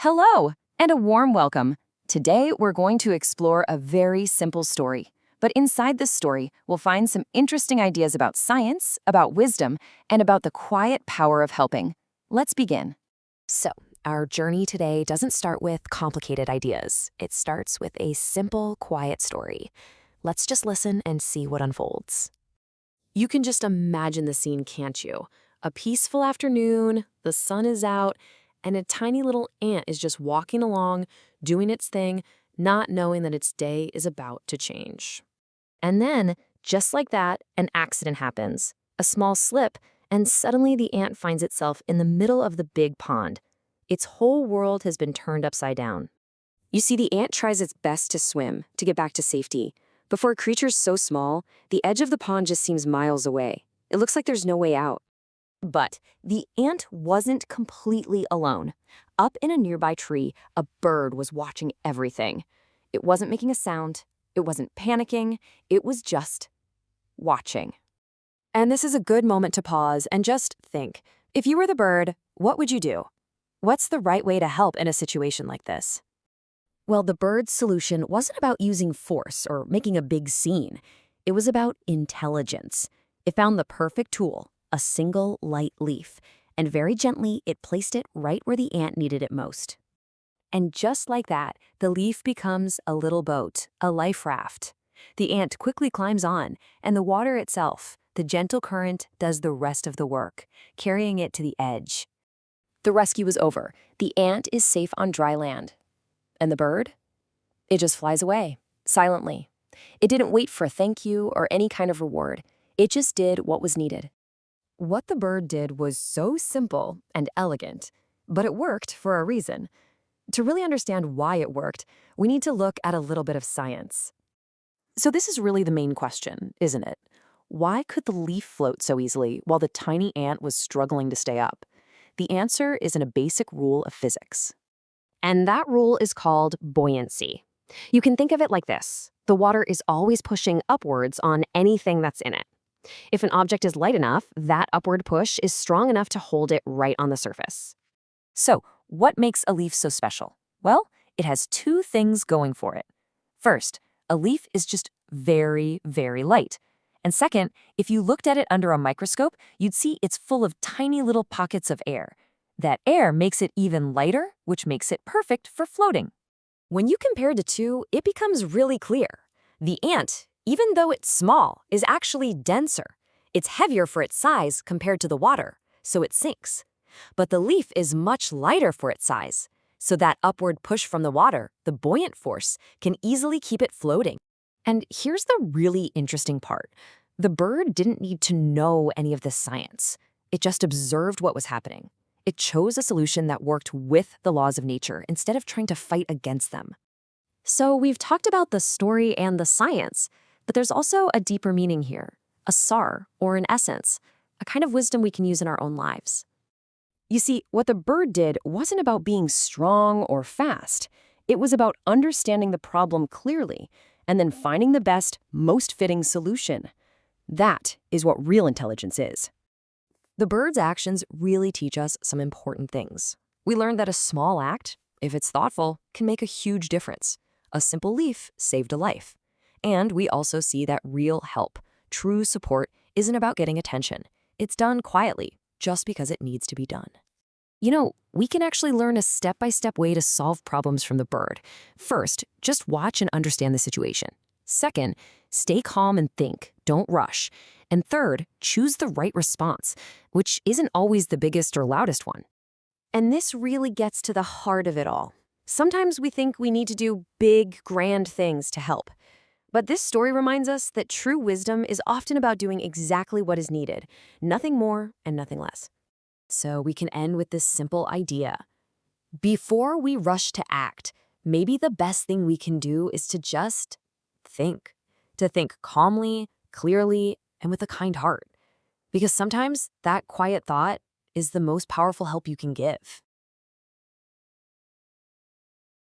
Hello, and a warm welcome. Today, we're going to explore a very simple story. But inside this story, we'll find some interesting ideas about science, about wisdom, and about the quiet power of helping. Let's begin. So, our journey today doesn't start with complicated ideas. It starts with a simple, quiet story. Let's just listen and see what unfolds. You can just imagine the scene, can't you? A peaceful afternoon, the sun is out, and a tiny little ant is just walking along, doing its thing, not knowing that its day is about to change. And then, just like that, an accident happens. A small slip, and suddenly the ant finds itself in the middle of the big pond. Its whole world has been turned upside down. You see, the ant tries its best to swim, to get back to safety. But for a creature so small, the edge of the pond just seems miles away. It looks like there's no way out. But the ant wasn't completely alone. Up in a nearby tree, a bird was watching everything. It wasn't making a sound. It wasn't panicking. It was just watching. And this is a good moment to pause and just think. If you were the bird, what would you do? What's the right way to help in a situation like this? Well, the bird's solution wasn't about using force or making a big scene. It was about intelligence. It found the perfect tool, a single light leaf, and very gently it placed it right where the ant needed it most. And just like that, the leaf becomes a little boat, a life raft. The ant quickly climbs on, and the water itself, the gentle current, does the rest of the work, carrying it to the edge. The rescue is over. The ant is safe on dry land. And the bird? It just flies away, silently. It didn't wait for a thank you or any kind of reward. It just did what was needed. What the bird did was so simple and elegant, but it worked for a reason. To really understand why it worked, we need to look at a little bit of science. So this is really the main question, isn't it? Why could the leaf float so easily while the tiny ant was struggling to stay up? The answer is in a basic rule of physics. And that rule is called buoyancy. You can think of it like this. The water is always pushing upwards on anything that's in it. If an object is light enough, that upward push is strong enough to hold it right on the surface. So, what makes a leaf so special? Well, it has two things going for it. First, a leaf is just very, very light. And second, if you looked at it under a microscope, you'd see it's full of tiny little pockets of air. That air makes it even lighter, which makes it perfect for floating. When you compare the two, it becomes really clear. The ant, even though it's small, is actually denser. It's heavier for its size compared to the water, so it sinks. But the leaf is much lighter for its size, so that upward push from the water, the buoyant force, can easily keep it floating. And here's the really interesting part. The bird didn't need to know any of this science. It just observed what was happening. It chose a solution that worked with the laws of nature instead of trying to fight against them. So we've talked about the story and the science, but there's also a deeper meaning here, a sar, or an essence, a kind of wisdom we can use in our own lives. You see, what the bird did wasn't about being strong or fast. It was about understanding the problem clearly and then finding the best, most fitting solution. That is what real intelligence is. The bird's actions really teach us some important things. We learned that a small act, if it's thoughtful, can make a huge difference. A simple leaf saved a life. And we also see that real help, true support, isn't about getting attention. It's done quietly, just because it needs to be done. You know, we can actually learn a step-by-step way to solve problems from the bird. First, just watch and understand the situation. Second, stay calm and think, don't rush. And third, choose the right response, which isn't always the biggest or loudest one. And this really gets to the heart of it all. Sometimes we think we need to do big, grand things to help. But this story reminds us that true wisdom is often about doing exactly what is needed, nothing more and nothing less. So we can end with this simple idea. Before we rush to act, maybe the best thing we can do is to just think. To think calmly, clearly, and with a kind heart. Because sometimes that quiet thought is the most powerful help you can give.